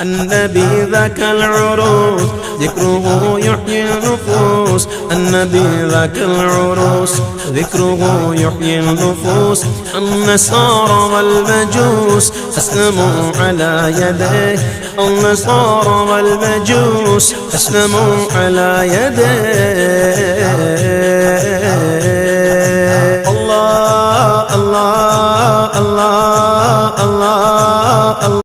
النبي ذاك العروس ذكره يحيي النفوس، النبي ذاك العروس ذكره يحيي النفوس. النصارى والمجوس أسلموا على يديه، النصارى والمجوس أسلموا على يديه. الله الله الله الله الله.